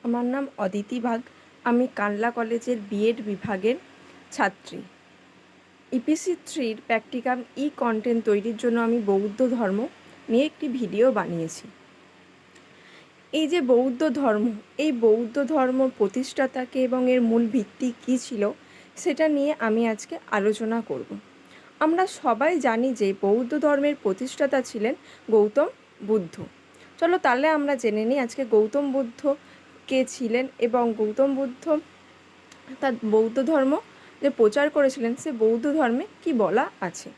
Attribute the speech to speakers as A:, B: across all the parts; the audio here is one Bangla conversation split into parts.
A: আমার নাম অদিতি বাগ। আমি কানলা কলেজের বিএড বিভাগের ছাত্রী। EPC3 প্র্যাকটিকাম কন্টেন্ট তৈরির জন্য আমি বৌদ্ধ ধর্ম নিয়ে একটি ভিডিও বানিয়েছি। এই যে বৌদ্ধ ধর্ম, এই বৌদ্ধ ধর্ম প্রতিষ্ঠাতাকে এবং এর মূল ভিত্তি কী ছিল সেটা নিয়ে আমি আজকে আলোচনা করব। আমরা সবাই জানি যে বৌদ্ধ ধর্মের প্রতিষ্ঠাতা ছিলেন গৌতম বুদ্ধ। চলো তাহলে আমরা জেনে নিই আজকে গৌতম বুদ্ধ কে ছিলেন এবং গৌতম বুদ্ধ তার বৌদ্ধ ধর্ম যে প্রচার করেছিলেন সে বৌদ্ধ ধর্মে কি বলা আছে।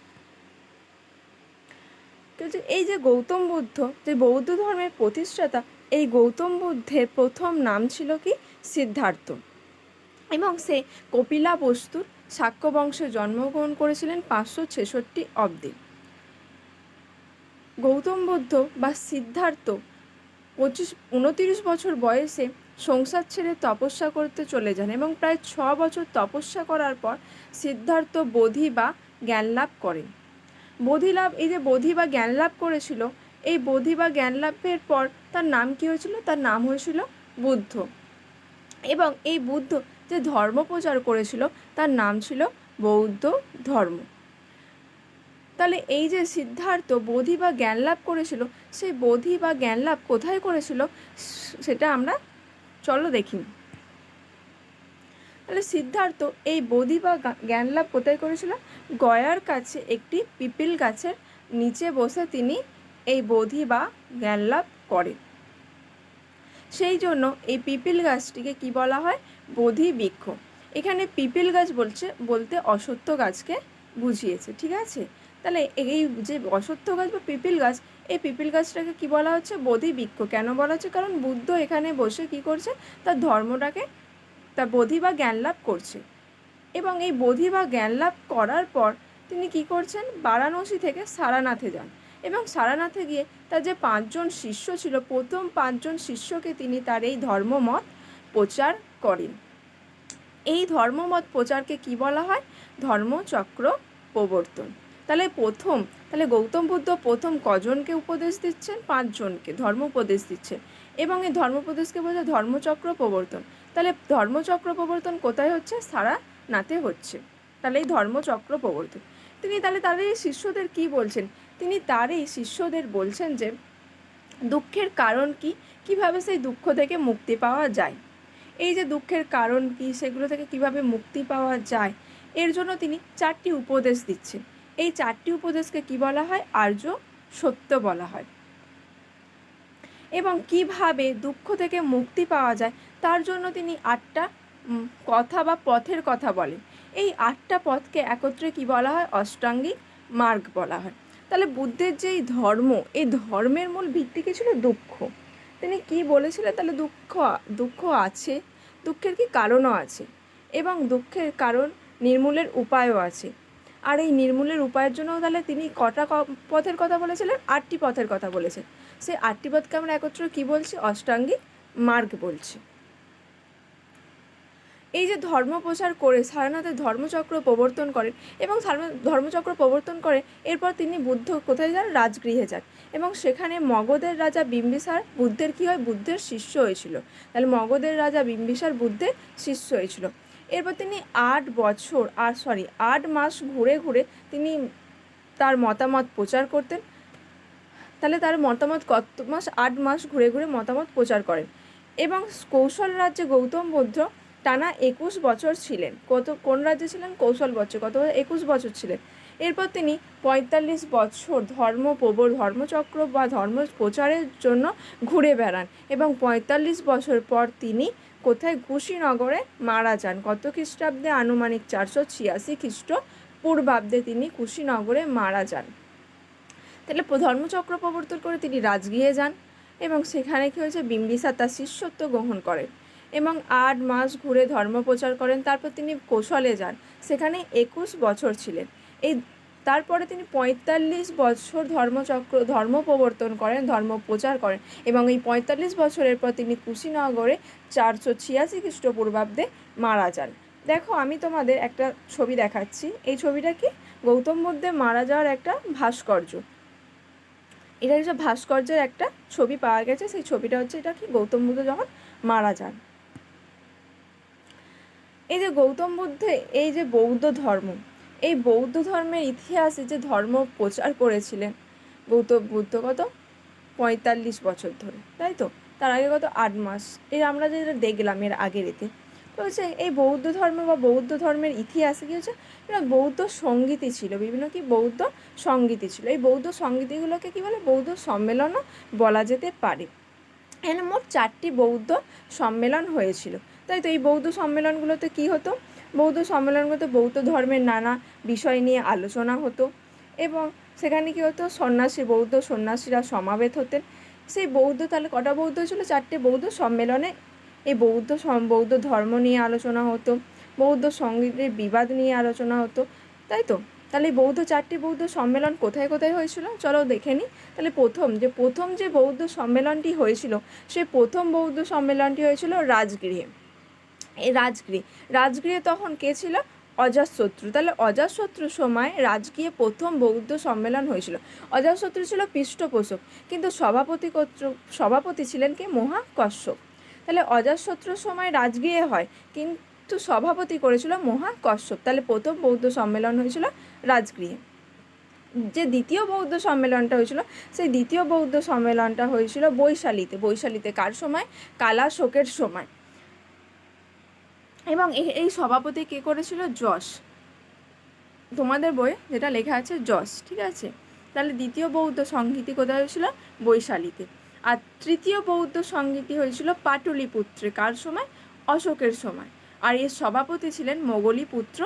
A: এই যে গৌতম বুদ্ধ যে বৌদ্ধ ধর্মের প্রতিষ্ঠাতা, এই গৌতম বুদ্ধের প্রথম নাম ছিল কি সিদ্ধার্থ, এবং সে কপিলাবস্তুর শাক্য বংশে জন্মগ্রহণ করেছিলেন 566 অব্দে। গৌতম বুদ্ধ বা সিদ্ধার্থ 29 বছর বয়সে সংসার ছেড়ে তপস্যা করতে চলে যান এবং প্রায় 6 বছর তপস্যা করার পর সিদ্ধার্থ বোধি বা জ্ঞান লাভ করেন। এই যে বোধি বা জ্ঞান লাভ করেছিল, এই বোধি বা জ্ঞান লাভের পর তার নাম কী হয়েছিল? তার নাম হয়েছিল বুদ্ধ। এবং এই বুদ্ধ যে ধর্ম প্রচার করেছিল তার নাম ছিল বৌদ্ধ ধর্ম। তাহলে এই যে সিদ্ধার্থ বোধি বা জ্ঞান লাভ করেছিল, সেই বোধি বা জ্ঞান লাভ কোথায় করেছিল সেটা আমরা চলো দেখি। তাহলে সিদ্ধার্থ এই বোধি বা জ্ঞান লাভ কোথায় করেছিল? গয়ার কাছে একটি পিপিল গাছের নিচে বসে তিনি এই বোধি বা জ্ঞান লাভ করেন। সেই জন্য এই পিপিল গাছটিকে কি বলা হয়? বোধি বৃক্ষ। এখানে পিপিল গাছ বলতে অশ্বত্থ গাছকে বুঝিয়েছে, ঠিক আছে? তাহলে এই যে অশ্বত্থ গাছ বা পিপিল গাছ, এই পিপিল গাছটাকে কি বলা হচ্ছে? বোধি বৃক্ষ। কেন বলা হচ্ছে? কারণ বুদ্ধ এখানে বসে কি করছে? তার ধর্মটাকে, তার বোধি বা জ্ঞান লাভ করছে। এবং এই বোধি বা জ্ঞান লাভ করার পর তিনি কি করছেন? বারাণসী থেকে সারানাথে যান এবং সারানাথে গিয়ে তার যে 5 জন শিষ্য ছিল, প্রথম 5 জন শিষ্যকে তিনি তার এই ধর্মমত প্রচার করেন। এই ধর্মমত প্রচারকে কি বলা হয়? ধর্মচক্র প্রবর্তন। তাহলে গৌতম বুদ্ধ প্রথম কজনকে উপদেশ দিচ্ছেন? 5 জনকে ধর্ম উপদেশ দিচ্ছেন, এবং এই ধর্মোপদেশকে বলে ধর্মচক্র প্রবর্তন। তাহলে ধর্মচক্র প্রবর্তন কোথায় হচ্ছে? সারানাথে হচ্ছে। তাহলে এই ধর্মচক্র প্রবর্তন তিনি তাহলে তার এই শিষ্যদের কি বলছেন? তিনি তার এই শিষ্যদের বলছেন যে দুঃখের কারণ কি, কিভাবে সেই দুঃখ থেকে মুক্তি পাওয়া যায়। এই যে দুঃখের কারণ কি, সেগুলো থেকে কিভাবে মুক্তি পাওয়া যায়, এর জন্য তিনি 4টি উপদেশ দিচ্ছেন। এই 4টি উপদেশকে কি বলা হয়? আর্য সত্য বলা হয়। এবং কিভাবে দুঃখ থেকে মুক্তি পাওয়া যায় তার জন্য তিনি 8টা কথা বা পথের কথা বলেন। এই 8টা পথকে একত্রে কি বলা হয়? অষ্টাঙ্গিক মার্গ বলা হয়। তাহলে বুদ্ধের যে এই ধর্ম, এই ধর্মের মূল ভিত্তি কি ছিল? দুঃখ। তিনি কি বলেছিলেন? তাহলে দুঃখ আছে, দুঃখের কি কারণও আছে, এবং দুঃখের কারণ নির্মূলের উপায়ও আছে। আর এই নির্মূলের উপায়ের জন্য তাহলে তিনি কটা পথের কথা বলেছিলেন? 8টি পথের কথা বলেছেন। সেই 8টি পথকে আমরা একত্রে কি বলছি? অষ্টাঙ্গিক মার্গ বলছি। এই যে ধর্ম প্রচার করে সারনাথের ধর্মচক্র প্রবর্তন করেন, এবং ধর্মচক্র প্রবর্তন করে এরপর তিনি বুদ্ধ কোথায় যান? রাজগৃহে যান, এবং সেখানে মগধের রাজা বিম্বিসার বুদ্ধের কি হয়? বুদ্ধের শিষ্য হয়েছিল। তাহলে মগধের রাজা বিম্বিসার বুদ্ধের শিষ্য হয়েছিল। এরপর তিনি 8 মাস ঘুরে ঘুরে তিনি তার মতামত প্রচার করতেন। তাহলে তার মতামত কত মাস? 8 মাস ঘুরে ঘুরে মতামত প্রচার করেন। এবং কৌশল রাজ্যে গৌতম বুদ্ধ টানা 21 বছর ছিলেন। কোন রাজ্যে ছিলেন? কৌশল বছর। কত? 21 বছর ছিলেন। এরপর তিনি 45 বছর ধর্মচক্র বা ধর্ম প্রচারের জন্য ঘুরে বেড়ান, এবং 45 বছর পর তিনি কোথায়? কুশীনগরে মারা যান। কত খ্রিস্টাব্দে? আনুমানিক 486 খ্রিস্টপূর্বাব্দে তিনি কুশীনগরে মারা যান। তাহলে ধর্মচক্র প্রবর্তন করে তিনি রাজগৃহে যান, এবং সেখানে কী হয়েছে? বিম্বিসার তার শিষ্যত্ব গ্রহণ করেন এবং 8 মাস ঘুরে ধর্ম প্রচার করেন। তারপর তিনি কৌশলে যান, সেখানে 21 বছর ছিলেন। তারপরে তিনি 45 বছর ধর্ম প্রবর্তন করেন, ধর্ম প্রচার করেন, এবং এই 45 বছরের পর তিনি কুশীনগরে 486 খ্রিস্টপূর্বাব্দে মারা যান। দেখো, আমি তোমাদের একটা ছবি দেখাচ্ছি। এই ছবিটা কি? গৌতম বুদ্ধের মারা যাওয়ার একটা ভাস্কর্য। এটা হচ্ছে ভাস্কর্যের একটা ছবি পাওয়া গেছে। সেই ছবিটা হচ্ছে এটা কি, গৌতম বুদ্ধ যখন মারা যান। এই যে গৌতম বুদ্ধে এই যে বৌদ্ধ ধর্ম, এই বৌদ্ধ ধর্মের ইতিহাসে যে ধর্ম প্রচার করেছিলেন গৌতম বুদ্ধ কত 45 বছর ধরে, তাই তো? তার আগে কত 8 মাস। এই আমরা যেটা দেখলাম এর আগের এতে, তো হচ্ছে এই বৌদ্ধ ধর্ম বা বৌদ্ধ ধর্মের ইতিহাসে কী হচ্ছে, এটা বৌদ্ধ সঙ্গীতি ছিল, বিভিন্ন কি বৌদ্ধ সঙ্গীতি ছিল। এই বৌদ্ধ সঙ্গীতিগুলোকে কী বলে, বৌদ্ধ সম্মেলনও বলা যেতে পারে। এখানে মোট 4টি বৌদ্ধ সম্মেলন হয়েছিল, তাই তো? এই বৌদ্ধ সম্মেলনগুলোতে কী হতো, বৌদ্ধ সম্মেলনগুলোতে বৌদ্ধ ধর্মের নানা বিষয় নিয়ে আলোচনা হতো এবং সেখানে কী হতো, বৌদ্ধ সন্ন্যাসীরা সমাবেত হতেন। সেই বৌদ্ধ, তাহলে কটা বৌদ্ধ ছিল, 4টে বৌদ্ধ সম্মেলনে এই বৌদ্ধ ধর্ম নিয়ে আলোচনা হতো, বৌদ্ধ সঙ্গীতের বিবাদ নিয়ে আলোচনা হতো, তাই তো? তাহলে এই বৌদ্ধ 4টি বৌদ্ধ সম্মেলন কোথায় কোথায় হয়েছিল চলো দেখে নিই। তাহলে প্রথম যে বৌদ্ধ সম্মেলনটি হয়েছিল, সেই প্রথম বৌদ্ধ সম্মেলনটি হয়েছিল রাজগৃহে। এই রাজগৃহে তখন কে ছিল, অজাতশত্রু। তাহলে অজাতশত্রুর সময় রাজগৃহে প্রথম বৌদ্ধ সম্মেলন হয়েছিল। অজাতশত্রু ছিল পৃষ্ঠপোষক, কিন্তু সভাপতি ছিলেন কে, মহাকশ্যপ। তাহলে অজাতশত্রুর সময় রাজগৃহে হয়, কিন্তু সভাপতি করেছিল মহাকশ্যপ। তাহলে প্রথম বৌদ্ধ সম্মেলন হয়েছিল রাজগৃহে। যে দ্বিতীয় বৌদ্ধ সম্মেলনটা হয়েছিল, সেই দ্বিতীয় বৌদ্ধ সম্মেলনটা হয়েছিল বৈশালীতে। কার সময়, কালাশোকের সময়। এবং এই সভাপতি কে করেছিল, যশ। তোমাদের বইয়ে যেটা লেখা আছে যশ, ঠিক আছে? তাহলে দ্বিতীয় বৌদ্ধ সংগীতি কোথায় হয়েছিল, বৈশালীতে। আর তৃতীয় বৌদ্ধ সংগীতি হয়েছিল পাটলিপুত্রে। কার সময়, অশোকের সময়। আর এর সভাপতি ছিলেন মোগলী পুত্র